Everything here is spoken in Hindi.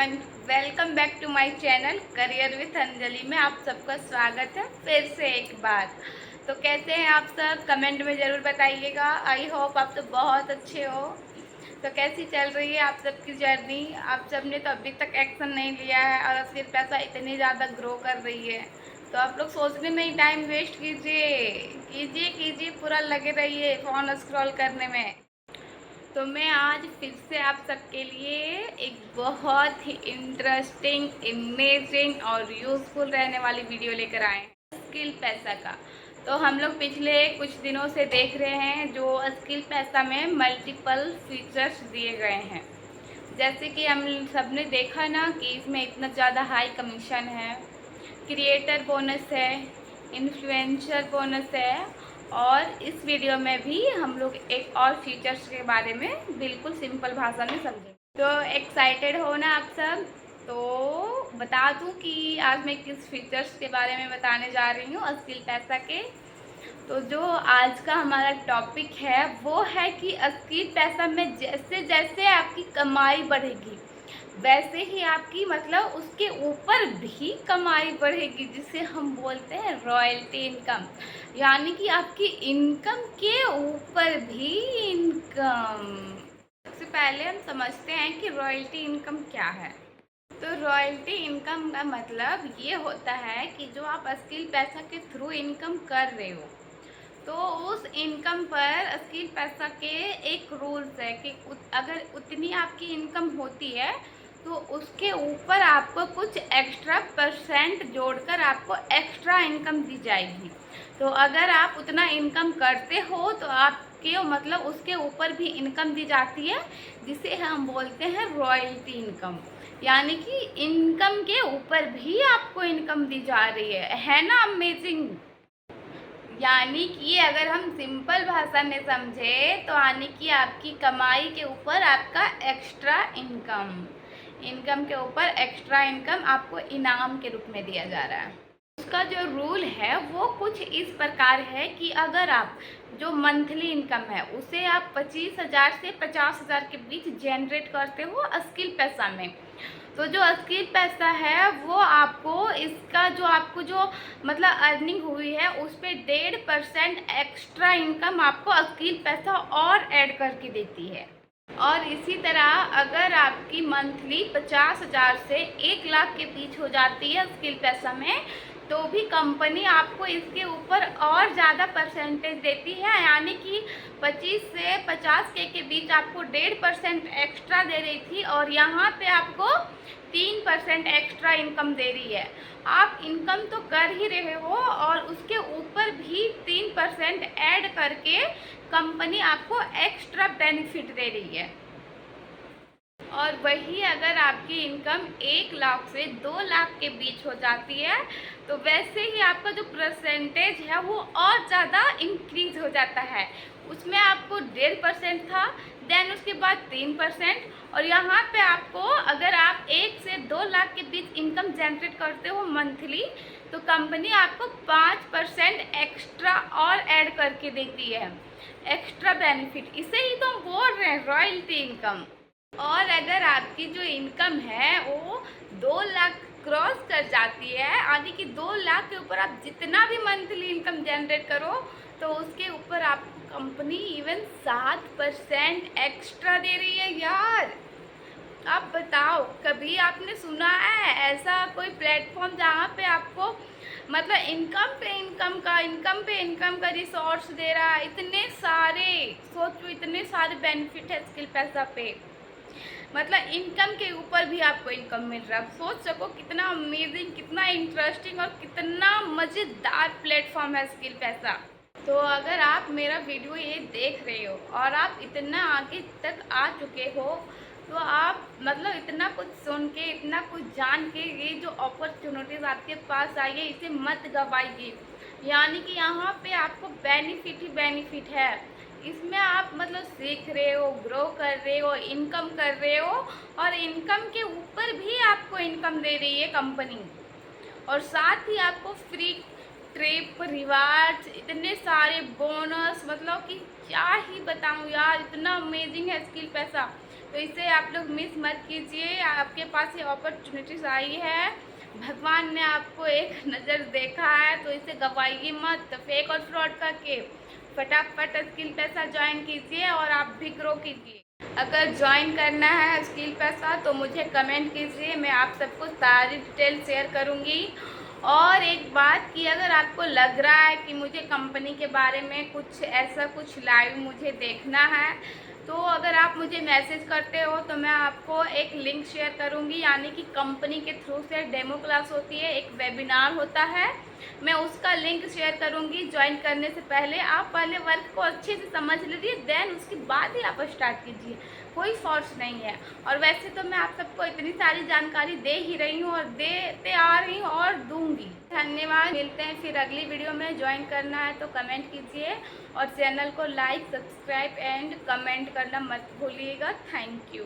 Everyone, welcome back to my channel career with Anjali में आप सबका स्वागत है फिर से एक बार। तो कैसे हैं आप सब? कमेंट में ज़रूर बताइएगा। आई होप आप सब बहुत अच्छे हो। तो कैसी चल रही है आप सबकी जर्नी? आप सब ने तो अभी तक एक्शन नहीं लिया है और फिर पैसा इतनी ज़्यादा ग्रो कर रही है, तो आप लोग सोचने में ही टाइम वेस्ट कीजिए कीजिए कीजिए, पूरा लगे रहिए फ़ोन स्क्रॉल करने में। तो मैं आज फिर से आप सबके लिए एक बहुत ही इंटरेस्टिंग, इमेजिंग और यूज़फुल रहने वाली वीडियो लेकर आए हैं, स्किल पैसा का। तो हम लोग पिछले कुछ दिनों से देख रहे हैं जो स्किल पैसा में मल्टीपल फीचर्स दिए गए हैं। जैसे कि हम सब ने देखा ना कि इसमें इतना ज़्यादा हाई कमीशन है, क्रिएटर बोनस है, इन्फ्लुएंसर बोनस है, और इस वीडियो में भी हम लोग एक और फीचर्स के बारे में बिल्कुल सिंपल भाषा में समझेंगे। तो एक्साइटेड हो ना आप सब? तो बता दूं कि आज मैं किस फीचर्स के बारे में बताने जा रही हूँ स्किल पैसा के। तो जो आज का हमारा टॉपिक है वो है कि स्किल पैसा में जैसे जैसे आपकी कमाई बढ़ेगी वैसे ही आपकी मतलब उसके ऊपर भी कमाई बढ़ेगी, जिसे हम बोलते हैं रॉयल्टी इनकम। यानी कि आपकी इनकम के ऊपर भी इनकम। सबसे पहले हम समझते हैं कि रॉयल्टी इनकम क्या है। तो रॉयल्टी इनकम का मतलब ये होता है कि जो आप स्किल पैसा के थ्रू इनकम कर रहे हो, तो उस इनकम पर स्किल पैसा के एक रूल्स है कि अगर उतनी आपकी इनकम होती है तो उसके ऊपर आपको कुछ एक्स्ट्रा परसेंट जोड़कर आपको एक्स्ट्रा इनकम दी जाएगी। तो अगर आप उतना इनकम करते हो तो आपके मतलब उसके ऊपर भी इनकम दी जाती है, जिसे हम बोलते हैं रॉयल्टी इनकम। यानी कि इनकम के ऊपर भी आपको इनकम दी जा रही है ना? अमेजिंग। यानी कि अगर हम सिंपल भाषा में समझे तो यानी कि आपकी कमाई के ऊपर आपका एक्स्ट्रा इनकम के ऊपर एक्स्ट्रा इनकम आपको इनाम के रूप में दिया जा रहा है। उसका जो रूल है वो कुछ इस प्रकार है कि अगर आप जो मंथली इनकम है उसे आप 25,000 से 50,000 के बीच जनरेट करते हो स्किल पैसा में, तो जो स्किल पैसा है वो आपको इसका जो आपको जो मतलब अर्निंग हुई है उस पर 1.5% एक्स्ट्रा इनकम आपको स्किल पैसा और ऐड करके देती है। और इसी तरह अगर आपकी मंथली 50,000 से 1 लाख के बीच हो जाती है स्किल पैसा में, तो भी कंपनी आपको इसके ऊपर और ज़्यादा परसेंटेज देती है। यानी कि 25 से 50 के बीच आपको 1.5% एक्स्ट्रा दे रही थी और यहाँ पे आपको 3% एक्स्ट्रा इनकम दे रही है। आप इनकम तो कर ही रहे हो और उसके ऊपर भी 3% ऐड करके कंपनी आपको एक्स्ट्रा बेनिफिट दे रही है। और वही अगर आपकी इनकम 1 लाख से 2 लाख के बीच हो जाती है तो वैसे ही आपका जो परसेंटेज है वो और ज़्यादा इंक्रीज हो जाता है। उसमें आपको 1.5% था, देन उसके बाद 3%, और यहाँ पे आपको अगर आप 1 से 2 लाख के बीच इनकम जनरेट करते हो मंथली, तो कंपनी आपको 5% एक्स्ट्रा और ऐड करके देती है, एक्स्ट्रा बेनिफिट। इसे ही तो हम बोल रहे हैं रॉयल्टी इनकम। और अगर आपकी जो इनकम है वो 2 लाख क्रॉस कर जाती है, यानी कि 2 लाख के ऊपर आप जितना भी मंथली इनकम जनरेट करो तो उसके ऊपर आपको कंपनी इवन 7% एक्स्ट्रा दे रही है। यार आप बताओ, कभी आपने सुना है ऐसा कोई प्लेटफॉर्म जहाँ पे आपको मतलब इनकम पे रिसोर्स दे रहा है? इतने सारे, सोचो इतने सारे बेनिफिट है स्किल पैसा पे, मतलब इनकम के ऊपर भी आपको इनकम मिल रहा है। सोच सको कितना अमेजिंग, कितना इंटरेस्टिंग और कितना मज़ेदार प्लेटफॉर्म है स्किल पैसा। तो अगर आप मेरा वीडियो ये देख रहे हो और आप इतना आगे तक आ चुके हो, तो आप मतलब इतना कुछ सुन के, इतना कुछ जान के, ये जो अपॉर्चुनिटीज़ आपके पास आई है इसे मत गवाइए। यानी कि यहाँ पे आपको बेनिफिट ही बेनिफिट है। इसमें आप मतलब सीख रहे हो, ग्रो कर रहे हो, इनकम कर रहे हो, और इनकम के ऊपर भी आपको इनकम दे रही है कंपनी, और साथ ही आपको फ्री ट्रिप, रिवार्ड्स, इतने सारे बोनस, मतलब कि क्या ही बताऊँ यार, इतना अमेजिंग है स्किल पैसा। तो इसे आप लोग मिस मत कीजिए। आपके पास ये अपॉर्चुनिटीज आई है, भगवान ने आपको एक नज़र देखा है, तो इसे गवाइए मत फेक और फ्रॉड करके। फटाफट स्किल पैसा ज्वाइन कीजिए और आप भी ग्रो कीजिए। अगर ज्वाइन करना है स्किल पैसा तो मुझे कमेंट कीजिए, मैं आप सबको सारी डिटेल शेयर करूँगी। और एक बात कि अगर आपको लग रहा है कि मुझे कंपनी के बारे में कुछ ऐसा कुछ लाइव मुझे देखना है, तो अगर आप मुझे मैसेज करते हो तो मैं आपको एक लिंक शेयर करूंगी, यानी कि कंपनी के थ्रू से डेमो क्लास होती है, एक वेबिनार होता है, मैं उसका लिंक शेयर करूंगी। ज्वाइन करने से पहले आप पहले वर्क को अच्छे से समझ लीजिए, देन उसके बाद ही आप स्टार्ट कीजिए, कोई फोर्स नहीं है। और वैसे तो मैं आप सबको इतनी सारी जानकारी दे ही रही हूँ और देते आ रही हूँ और दूंगी। धन्यवाद, मिलते हैं फिर अगली वीडियो में। ज्वाइन करना है तो कमेंट कीजिए और चैनल को लाइक, सब्सक्राइब एंड कमेंट करना मत भूलिएगा। Thank you.